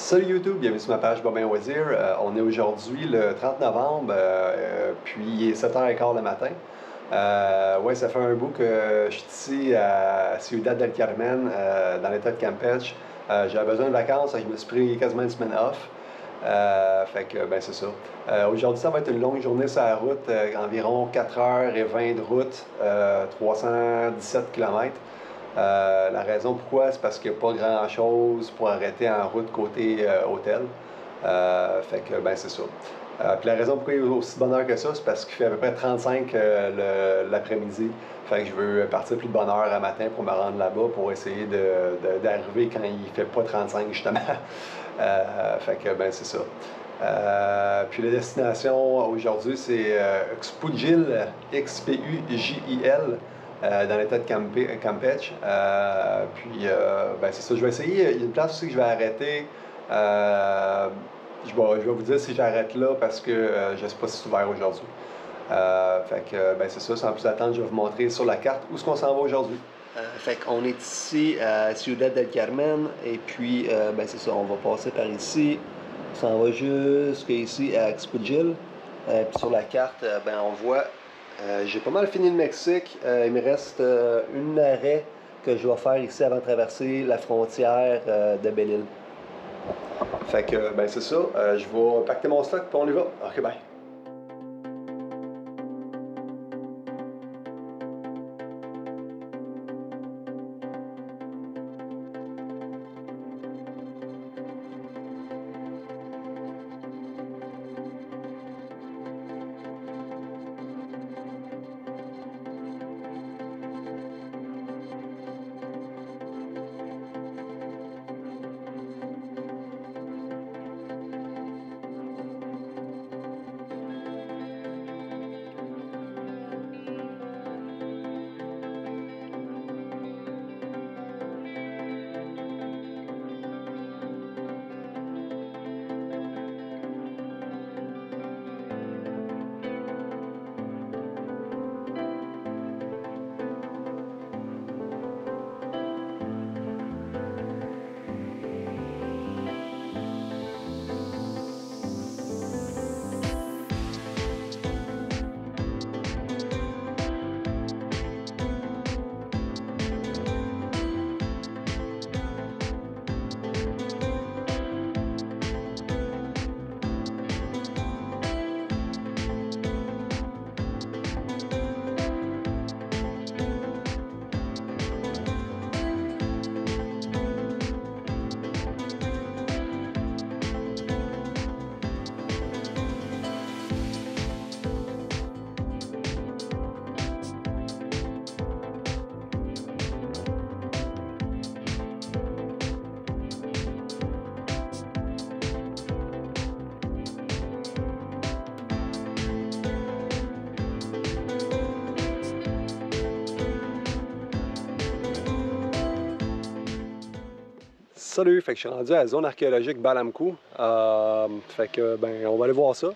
Salut YouTube, bienvenue sur ma page Bobin Loisirs. On est aujourd'hui le 30 novembre, puis il est 7h15 le matin. Ouais, ça fait un bout que je suis ici à Ciudad del Carmen, dans l'état de Campeche. J'avais besoin de vacances, je me suis pris quasiment une semaine off. Fait que, ben c'est ça. Aujourd'hui, ça va être une longue journée sur la route, environ 4h20 de route, 317 km. La raison pourquoi, c'est parce qu'il n'y a pas grand-chose pour arrêter en route côté hôtel. Fait que, ben c'est ça. Puis la raison pourquoi il y a aussi de bonne heure que ça, c'est parce qu'il fait à peu près 35 l'après-midi. Fait que je veux partir plus de bonne heure à matin pour me rendre là-bas pour essayer d'arriver quand il fait pas 35 justement. Fait que, ben c'est ça. Puis la destination aujourd'hui, c'est Xpujil, Xpujil. Dans l'état de Campeche. Ben c'est ça, je vais essayer. Il y a une place aussi que je vais arrêter. Je vais vous dire si j'arrête là parce que je ne sais pas si c'est ouvert aujourd'hui. Fait que, ben c'est ça, sans plus attendre, je vais vous montrer sur la carte où est-ce qu'on s'en va aujourd'hui. Fait qu'on est ici à Ciudad del Carmen et puis, ben c'est ça, on va passer par ici. On s'en va jusqu'ici à Xpujil. Puis sur la carte, ben on voit. J'ai pas mal fini le Mexique. Il me reste une arrêt que je vais faire ici avant de traverser la frontière de Belle-Île. Fait que, ben c'est ça. Je vais pacter mon stock puis on y va. Ok, bye. Salut, fait que je suis rendu à la zone archéologique Balamkou. Fait que, ben, on va aller voir ça.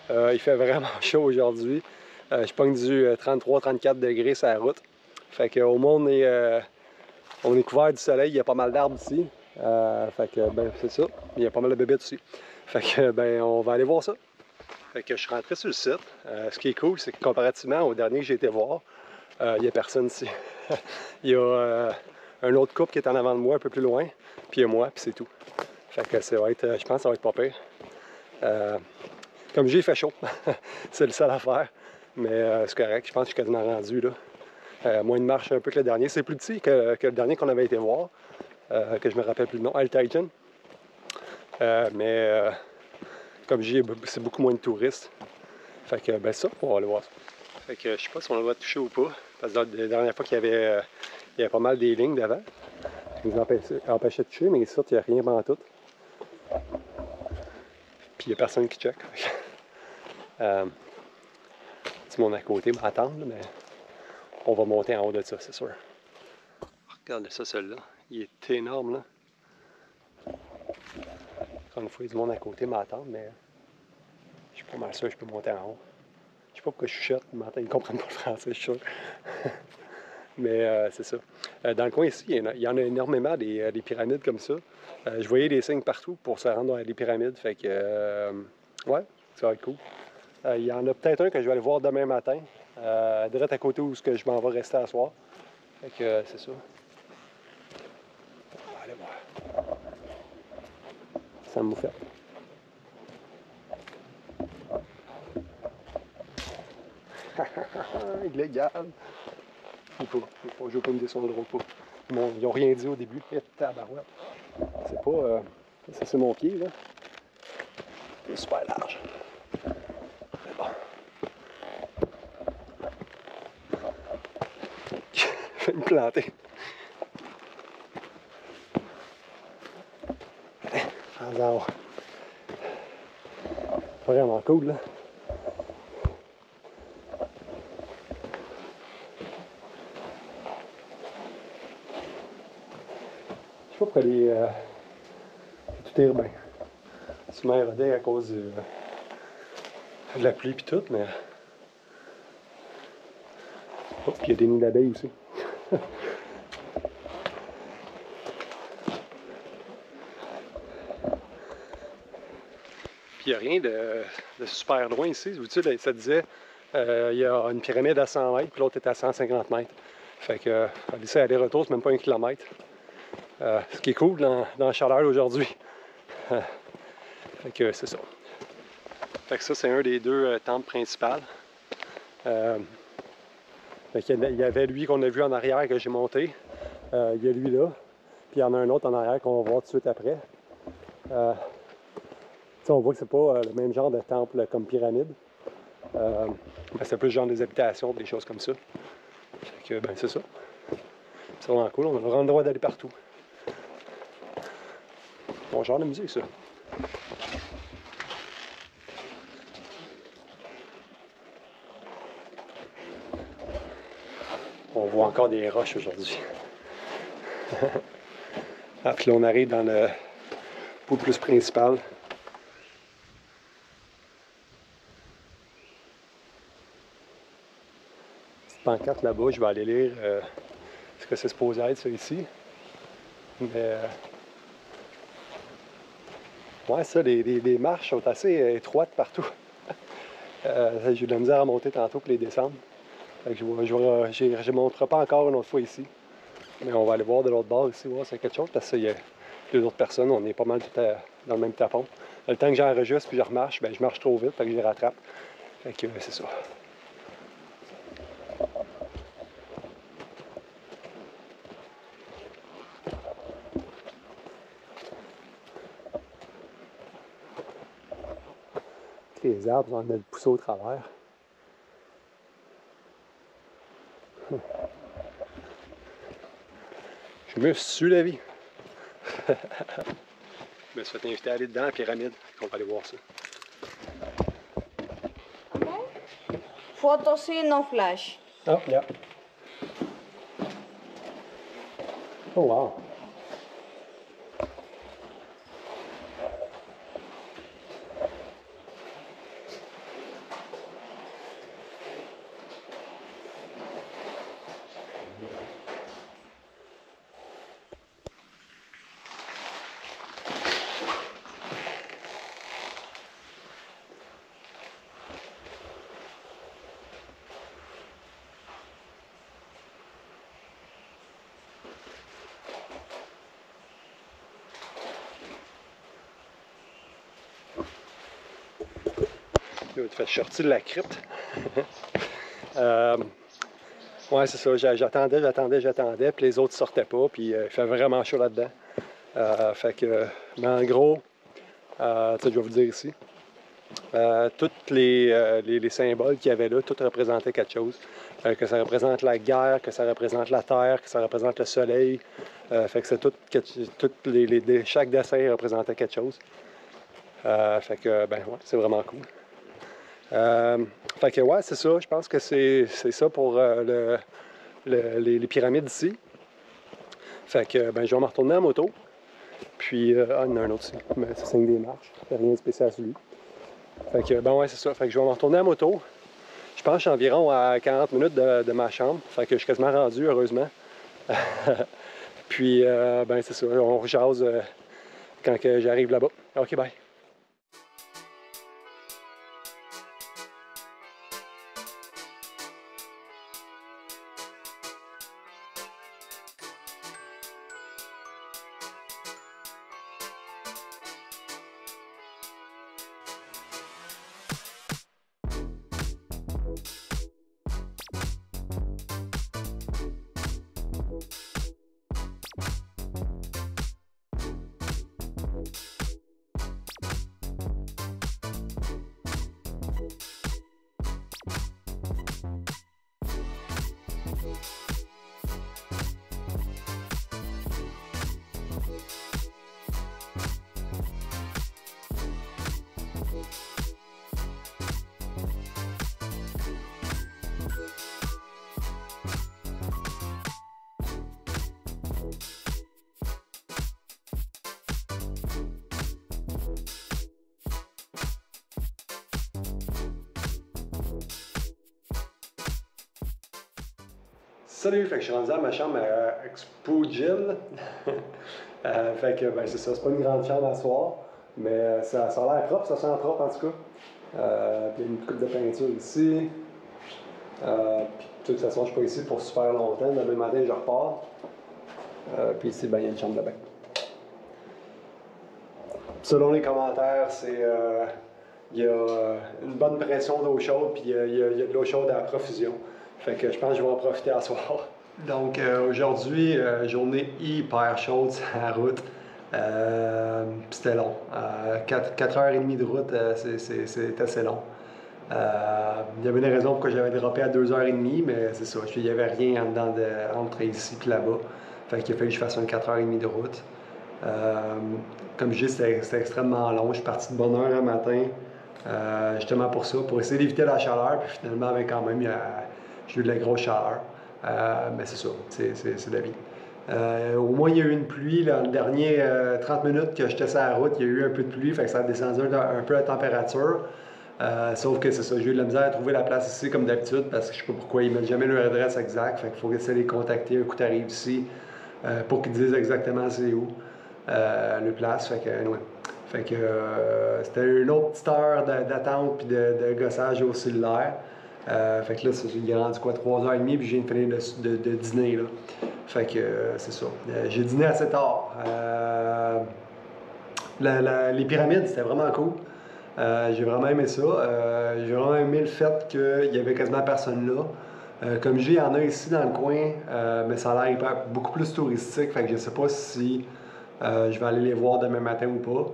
Il fait vraiment chaud aujourd'hui. Je pogne du 33-34 degrés sur la route. Fait que au moins on est couvert du soleil, il y a pas mal d'arbres ici. Fait que, ben, c'est ça. Il y a pas mal de bébés aussi. Fait que, ben, on va aller voir ça. Fait que je suis rentré sur le site. Ce qui est cool, c'est que comparativement au dernier que j'ai été voir, il n'y a personne ici. Il y a un autre couple qui est en avant de moi, un peu plus loin, puis il y a moi, puis c'est tout. Fait que ça va être, je pense que ça va être pas pire. Comme j'ai fait chaud, c'est le seul à faire, mais c'est correct, je pense que je suis quasiment rendu là. Moins de marche un peu que le dernier. C'est plus petit que le dernier qu'on avait été voir, que je me rappelle plus le nom, Altaïgen. Mais comme j'ai, c'est beaucoup moins de touristes. Fait que, ben ça, on va aller voir ça. Fait que je sais pas si on le va toucher ou pas, parce que la dernière fois qu'il y avait pas mal des lignes devant. Ça nous empêchait de toucher, mais ici, il n'y a rien pendant tout. Puis il n'y a personne qui check. Tout le monde à côté m'attend, mais on va monter en haut de ça, c'est sûr. Regarde ça, celui-là. Il est énorme, là. Encore une fois, il y a du monde à côté m'attend, mais je suis pas mal sûr que je peux monter en haut. Je sais pas pourquoi je chuchote, ils ne comprennent pas le français, je suis sûr. Mais c'est ça. Dans le coin ici, il y en a énormément des pyramides comme ça. Je voyais des signes partout pour se rendre dans les pyramides. Fait que, ouais, ça va être cool. Il y en a peut-être un que je vais aller voir demain matin, direct à côté où je m'en vais rester à soir. Fait que, c'est ça. On va aller voir. Ça me fait. Illégal. Je veux pas me descendre pas. Ils n'ont rien dit au début. Tabarouette. C'est pas. Ça, c'est mon pied, là. C'est super large. Mais bon. Je vais me planter. Alors, vraiment cool, là. Je sais pas pourquoi tout est urbain. C'est érodé à cause de la pluie et tout, mais. Oh, puis il y a des nids d'abeilles aussi. Puis il n'y a rien de super loin ici. Vous savez, ça disait il y a une pyramide à 100 mètres, puis l'autre est à 150 mètres. Fait que laisser aller-retour, c'est même pas 1 kilomètre. Ce qui est cool dans la chaleur d'aujourd'hui. Fait que c'est ça. Fait que ça, c'est un des deux temples principaux. Il y avait lui qu'on a vu en arrière que j'ai monté. Il y a lui là. Puis il y en a un autre en arrière qu'on va voir tout de suite après. On voit que c'est pas le même genre de temple comme pyramide. C'est plus genre des habitations, des choses comme ça. Fait que, ben, c'est ça. C'est vraiment cool. On a vraiment le droit d'aller partout. Bon genre de musique, ça. On voit encore des roches aujourd'hui. Ah, puis là, on arrive dans le pot plus principal. Petite pancarte là-bas, je vais aller lire ce que c'est supposé être, ça, ici. Mais... ouais, ça, les marches sont assez étroites partout. J'ai eu de la misère à monter tantôt pour les descendre. Fait que je ne monterai pas encore une autre fois ici. Mais on va aller voir de l'autre bord ici, voir s'il y a quelque chose, parce qu'il y a deux autres personnes, on est pas mal tout dans le même tapon. Le temps que j'enregistre puis je remarche, ben je marche trop vite, fait que je les rattrape. Fait que c'est ça. Les arbres vont me pousser au travers. Je me suis la vie. Je me suis fait inviter à aller dedans à la pyramide. On va aller voir ça. Photo see, no flash. Oh, yeah. Oh, wow. Là, tu fais sortir de la crypte. Ouais, c'est ça. J'attendais, puis les autres sortaient pas, puis il fait vraiment chaud là-dedans. Fait que, mais en gros, je vais vous dire ici, tous les symboles qu'il y avait là, tout représentait quelque chose. Que ça représente la guerre, que ça représente la terre, que ça représente le soleil. Fait que c'est chaque dessin représentait quelque chose. Fait que, ben ouais, c'est vraiment cool. Fait que ouais, c'est ça. Je pense que c'est ça pour les pyramides ici. Fait que ben je vais me retourner en moto. Puis, il y en a un autre ici, mais ça signe des marches. Il n'y a rien de spécial sur lui. Fait que ben ouais, c'est ça. Fait que je vais me retourner en moto. Je pense que je suis environ à 40 minutes de ma chambre. Fait que je suis quasiment rendu, heureusement. Puis, ben c'est ça, on rejase quand j'arrive là-bas. OK, bye. Salut, fait que je suis rendu à ma chambre à Expo Gym. Fait que ben, c'est ça, c'est pas une grande chambre à soir, mais ça a l'air propre, ça sent propre en tout cas. Puis il y a une coupe de peinture ici. Puis de toute façon, je suis pas ici pour super longtemps. Demain matin, je repars. Puis ici, ben, il y a une chambre de bain. Selon les commentaires, il y a une bonne pression d'eau chaude, puis il y a de l'eau chaude à profusion. Fait que je pense que je vais en profiter à soir. Donc aujourd'hui, journée hyper chaude sur la route. C'était long. 4h30 de route, c'est assez long. Il y avait une raison pourquoi j'avais droppé à 2h30, mais c'est ça. Il n'y avait rien en dedans entre ici et là-bas. Fait qu'il a fallu que je fasse une 4h30 de route. Comme je dis, c'était extrêmement long. Je suis parti de bonne heure un matin, justement pour ça, pour essayer d'éviter la chaleur. Puis finalement, ben, quand même, j'ai eu de la grosse chaleur. Mais c'est ça, c'est la vie. Au moins, il y a eu une pluie. Là, les derniers 30 minutes que j'étais sur la route, il y a eu un peu de pluie, fait que ça a descendu un peu la température. Sauf que c'est ça, j'ai eu de la misère à trouver la place ici comme d'habitude parce que je sais pas pourquoi ils mettent jamais leur adresse exacte. Fait qu'il faut essayer de les contacter un coup t'arrives ici pour qu'ils disent exactement c'est où le place. Fait que, anyway. Fait que c'était une autre petite heure d'attente puis de gossage au cellulaire. Fait que là, il est rendu quoi, 3h30 puis je viens de finir de dîner là. Fait que c'est ça. J'ai dîné assez tard. Les pyramides, c'était vraiment cool. J'ai vraiment aimé ça. J'ai vraiment aimé le fait qu'il y avait quasiment personne là. Comme il y en a ici dans le coin, mais ça a l'air beaucoup plus touristique. Fait que je sais pas si je vais aller les voir demain matin ou pas.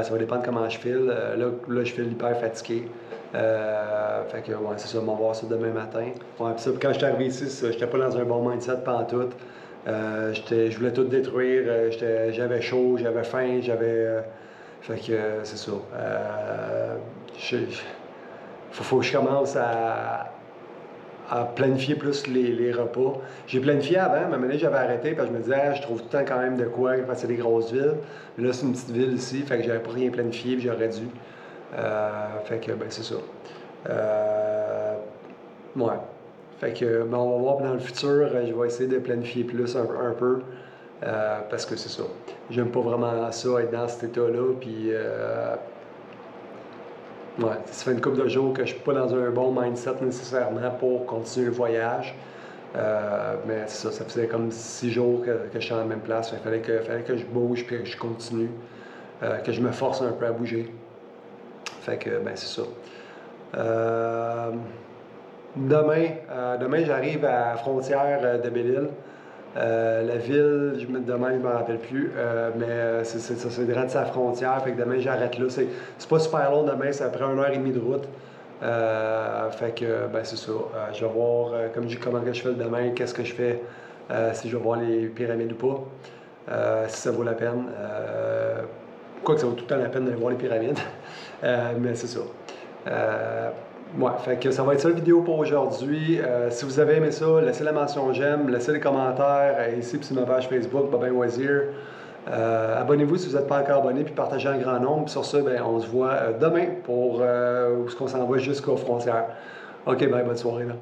Ça va dépendre comment je file. Là, je file hyper fatigué. Fait que ouais, c'est ça, on va voir ça demain matin. Ouais, puis ça, quand je suis arrivé ici, j'étais pas dans un bon mindset pantoute. Je voulais tout détruire. J'avais chaud, j'avais faim, fait que c'est ça. Faut que je commence à planifier plus les repas. J'ai planifié avant, mais maintenant j'avais arrêté parce que je me disais, je trouve tout le temps quand même de quoi quand c'est des grosses villes. Mais là, c'est une petite ville ici, fait que j'avais pas rien planifié puis j'aurais dû. Fait que, ben, c'est ça. Ouais. Fait que, ben, on va voir dans le futur, je vais essayer de planifier plus un peu. Parce que c'est ça. J'aime pas vraiment ça, être dans cet état-là. Puis, ouais, ça fait une couple de jours que je suis pas dans un bon mindset nécessairement pour continuer le voyage. Mais c'est ça, ça faisait comme 6 jours que je suis en la même place. Il fallait que je bouge puis que je continue. Que je me force un peu à bouger. Fait que, ben, c'est ça. Demain, j'arrive à la frontière de Belle-Île. La ville, demain, je ne me rappelle plus, mais c'est direct à la frontière, fait que demain, j'arrête là. C'est pas super long demain, c'est après 1h30 de route. Fait que, ben, c'est ça. Je vais voir, comme je dis, comment que je fais le demain, qu'est-ce que je fais, si je vais voir les pyramides ou pas, si ça vaut la peine. Quoi que ça vaut tout le temps la peine d'aller voir les pyramides, mais c'est ça. Ouais, fait que ça va être ça la vidéo pour aujourd'hui. Si vous avez aimé ça, laissez la mention j'aime, laissez les commentaires ici puis sur ma page Facebook, Bobin Loisir. Abonnez-vous si vous n'êtes pas encore abonné, puis partagez en grand nombre. Puis sur ça, ben, on se voit demain pour où est-ce qu'on s'en va jusqu'aux frontières. OK, bye, bonne soirée, là.